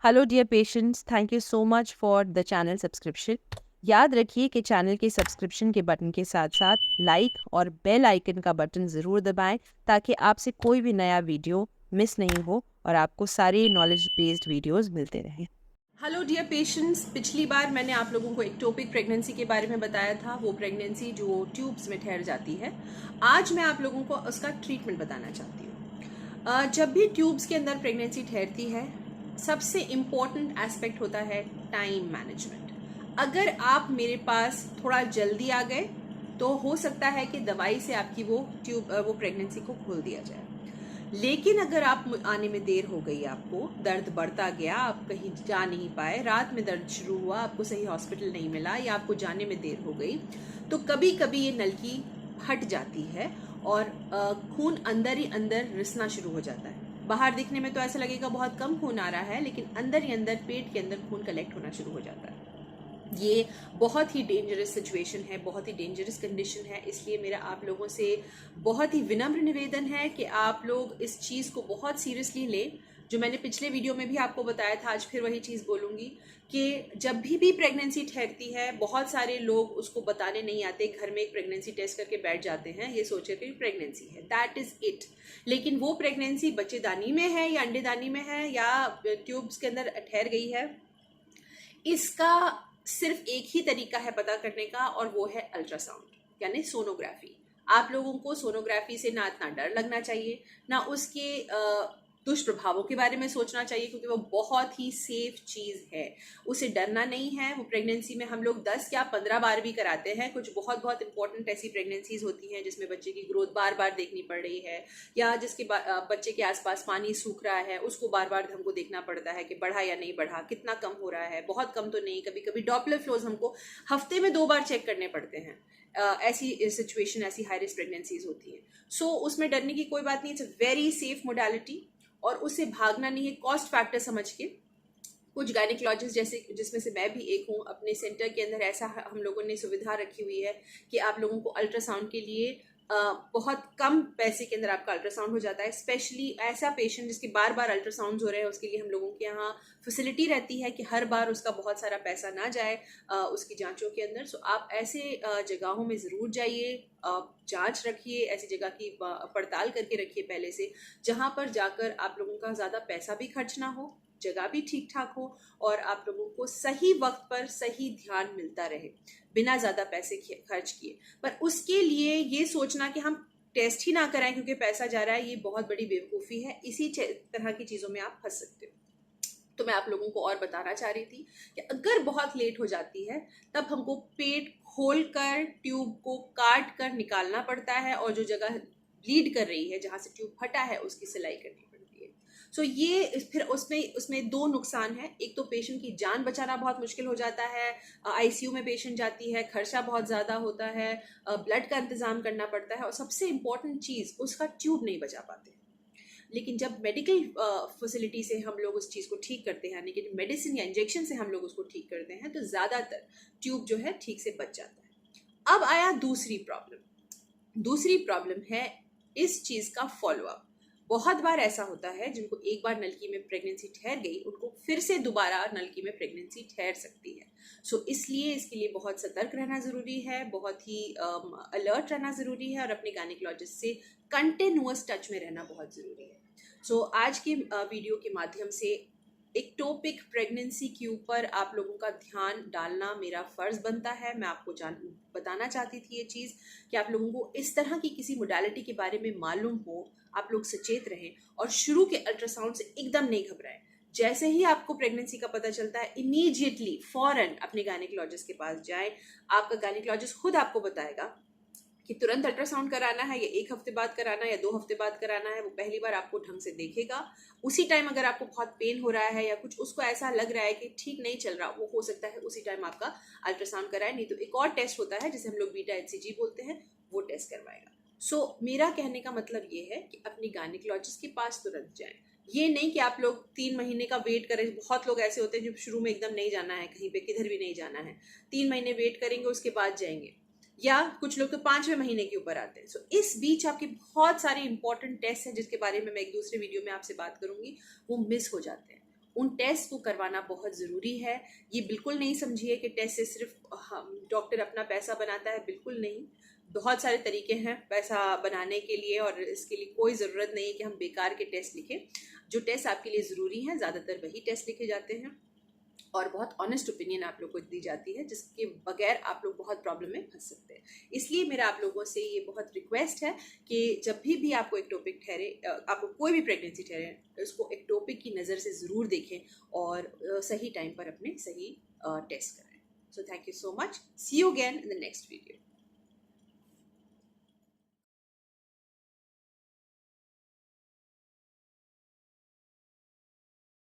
Hello dear patients, thank you so much for the channel subscription. याद रखिए कि channel के सब्सक्रिप्शन के बटन के साथ साथ लाइक और बेल आइकन का बटन ज़रूर दबाएं ताकि आपसे कोई भी नया वीडियो मिस नहीं हो और आपको सारे नॉलेज बेस्ड वीडियोस मिलते रहें। हेलो डियर पेशेंट्स, पिछली बार मैंने आप लोगों को एक टॉपिक प्रेगनेंसी के बारे में बताया था, वो प्रेगनेंसी जो ट्यूब्स में ठहर जाती है। आज मैं आप लोगों को उसका ट्रीटमेंट बताना चाहती हूँ। जब भी ट्यूब्स के अंदर प्रेगनेंसी ठहरती है, सबसे इम्पॉर्टेंट एस्पेक्ट होता है टाइम मैनेजमेंट। अगर आप मेरे पास थोड़ा जल्दी आ गए तो हो सकता है कि दवाई से आपकी वो प्रेगनेंसी को खोल दिया जाए। लेकिन अगर आप आने में देर हो गई, आपको दर्द बढ़ता गया, आप कहीं जा नहीं पाए, रात में दर्द शुरू हुआ, आपको सही हॉस्पिटल नहीं मिला या आपको जाने में देर हो गई, तो कभी कभी ये नलकी फट जाती है और खून अंदर ही अंदर रिसना शुरू हो जाता है। बाहर दिखने में तो ऐसा लगेगा बहुत कम खून आ रहा है, लेकिन अंदर ही अंदर पेट के अंदर खून कलेक्ट होना शुरू हो जाता है। ये बहुत ही डेंजरस सिचुएशन है, बहुत ही डेंजरस कंडीशन है। इसलिए मेरा आप लोगों से बहुत ही विनम्र निवेदन है कि आप लोग इस चीज़ को बहुत सीरियसली लें। जो मैंने पिछले वीडियो में भी आपको बताया था, आज फिर वही चीज़ बोलूँगी कि जब भी प्रेगनेंसी ठहरती है, बहुत सारे लोग उसको बताने नहीं आते, घर में एक प्रेगनेंसी टेस्ट करके बैठ जाते हैं ये सोच के प्रेगनेंसी है, दैट इज़ इट। लेकिन वो प्रेगनेंसी बच्चेदानी में है या अंडेदानी में है या ट्यूब्स के अंदर ठहर गई है, इसका सिर्फ एक ही तरीका है पता करने का, और वो है अल्ट्रासाउंड यानी सोनोग्राफी। आप लोगों को सोनोग्राफी से ना इतना डर लगना चाहिए, ना उसके दुष्प्रभावों के बारे में सोचना चाहिए, क्योंकि वो बहुत ही सेफ चीज़ है। उसे डरना नहीं है। वो प्रेगनेंसी में हम लोग 10 या 15 बार भी कराते हैं। कुछ बहुत बहुत इंपॉर्टेंट ऐसी प्रेगनेंसीज होती हैं जिसमें बच्चे की ग्रोथ बार बार देखनी पड़ रही है, या जिसके बच्चे के आसपास पानी सूख रहा है, उसको बार बार हमको देखना पड़ता है कि बढ़ा या नहीं बढ़ा, कितना कम हो रहा है, बहुत कम तो नहीं। कभी कभी डॉपलर फ्लोज हमको हफ्ते में 2 बार चेक करने पड़ते हैं। ऐसी सिचुएशन, ऐसी हाई रिस्क प्रेगनेंसीज होती हैं। सो उसमें डरने की कोई बात नहीं। It's a very safe modality और उससे भागना नहीं है। कॉस्ट फैक्टर समझ के कुछ गायनिकोलॉजिस्ट, जैसे जिसमें से मैं भी एक हूँ, अपने सेंटर के अंदर ऐसा हम लोगों ने सुविधा रखी हुई है कि आप लोगों को अल्ट्रासाउंड के लिए बहुत कम पैसे के अंदर आपका अल्ट्रासाउंड हो जाता है। स्पेशली ऐसा पेशेंट जिसके बार बार अल्ट्रासाउंड हो रहे हैं, उसके लिए हम लोगों के यहाँ फैसिलिटी रहती है कि हर बार उसका बहुत सारा पैसा ना जाए उसकी जांचों के अंदर। सो आप ऐसे जगहों में ज़रूर जाइए, जांच रखिए, ऐसी जगह की पड़ताल करके रखिए पहले से, जहाँ पर जाकर आप लोगों का ज़्यादा पैसा भी खर्च ना हो, जगह भी ठीक ठाक हो, और आप लोगों को सही वक्त पर सही ध्यान मिलता रहे बिना ज़्यादा पैसे खर्च किए। पर उसके लिए ये सोचना कि हम टेस्ट ही ना कराएं क्योंकि पैसा जा रहा है, ये बहुत बड़ी बेवकूफ़ी है। इसी तरह की चीज़ों में आप फंस सकते हो। तो मैं आप लोगों को और बताना चाह रही थी कि अगर बहुत लेट हो जाती है, तब हमको पेट खोल कर ट्यूब को काट कर निकालना पड़ता है, और जो जगह ब्लीड कर रही है, जहाँ से ट्यूब फटा है, उसकी सिलाई करनी पड़ती है। सो ये फिर उसमें उसमें दो नुकसान है। एक तो पेशेंट की जान बचाना बहुत मुश्किल हो जाता है, आईसीयू में पेशेंट जाती है, खर्चा बहुत ज़्यादा होता है, ब्लड का इंतज़ाम करना पड़ता है, और सबसे इम्पॉर्टेंट चीज़, उसका ट्यूब नहीं बचा पाते। लेकिन जब मेडिकल फैसिलिटी से हम लोग उस चीज़ को ठीक करते हैं, यानी कि मेडिसिन या इंजेक्शन से हम लोग उसको ठीक करते हैं, तो ज़्यादातर ट्यूब जो है ठीक से बच जाता है। अब आया दूसरी प्रॉब्लम। दूसरी प्रॉब्लम है इस चीज़ का फॉलोअप। बहुत बार ऐसा होता है जिनको एक बार नलकी में प्रेगनेंसी ठहर गई, उनको फिर से दोबारा नलकी में प्रेगनेंसी ठहर सकती है। सो इसलिए इसके लिए बहुत सतर्क रहना ज़रूरी है, बहुत ही अलर्ट रहना ज़रूरी है, और अपने गायनिकोलॉजिस्ट से कंटिन्यूअस टच में रहना बहुत ज़रूरी है। सो आज के वीडियो के माध्यम से एक टॉपिक प्रेगनेंसी के ऊपर आप लोगों का ध्यान डालना मेरा फ़र्ज़ बनता है। मैं आपको बताना चाहती थी ये चीज़ कि आप लोगों को इस तरह की किसी मोडालिटी के बारे में मालूम हो, आप लोग सचेत रहें, और शुरू के अल्ट्रासाउंड से एकदम नहीं घबराएं। जैसे ही आपको प्रेगनेंसी का पता चलता है, इमीडिएटली फ़ौरन अपने गायनिकोलॉजिस्ट के पास जाएं। आपका गायनिकोलॉजिस्ट खुद आपको बताएगा कि तुरंत अल्ट्रासाउंड कराना है या 1 हफ्ते बाद कराना है या 2 हफ्ते बाद कराना है। वो पहली बार आपको ढंग से देखेगा। उसी टाइम अगर आपको बहुत पेन हो रहा है या कुछ उसको ऐसा लग रहा है कि ठीक नहीं चल रहा, वो हो सकता है उसी टाइम आपका अल्ट्रासाउंड कराए। नहीं तो एक और टेस्ट होता है जिसे हम लोग बीटा HCG बोलते हैं, वो टेस्ट करवाएगा। सो मेरा कहने का मतलब ये है कि अपनी गायनिकोलॉजिस्ट के पास तुरंत जाएं। ये नहीं कि आप लोग 3 महीने का वेट करें। बहुत लोग ऐसे होते हैं जो शुरू में एकदम नहीं जाना है, कहीं पे किधर भी नहीं जाना है, 3 महीने वेट करेंगे, उसके बाद जाएंगे, या कुछ लोग तो 5वें महीने के ऊपर आते हैं। सो इस बीच आपके बहुत सारे इंपॉर्टेंट टेस्ट हैं जिसके बारे में मैं एक दूसरे वीडियो में आपसे बात करूंगी, वो मिस हो जाते हैं। उन टेस्ट को करवाना बहुत ज़रूरी है। ये बिल्कुल नहीं समझिए कि टेस्ट से सिर्फ डॉक्टर अपना पैसा बनाता है, बिल्कुल नहीं। बहुत सारे तरीके हैं पैसा बनाने के लिए, और इसके लिए कोई ज़रूरत नहीं है कि हम बेकार के टेस्ट लिखें। जो टेस्ट आपके लिए ज़रूरी हैं, ज़्यादातर वही टेस्ट लिखे जाते हैं, और बहुत ऑनेस्ट ओपिनियन आप लोग को दी जाती है, जिसके बगैर आप लोग बहुत प्रॉब्लम में फंस सकते हैं। इसलिए मेरा आप लोगों से ये बहुत रिक्वेस्ट है कि जब भी आपको एक टॉपिक ठहरे, आपको कोई भी प्रेगनेंसी ठहरे, उसको एक टॉपिक की नज़र से ज़रूर देखें और सही टाइम पर अपने सही टेस्ट करें। So thank you so much, see you again in the next video.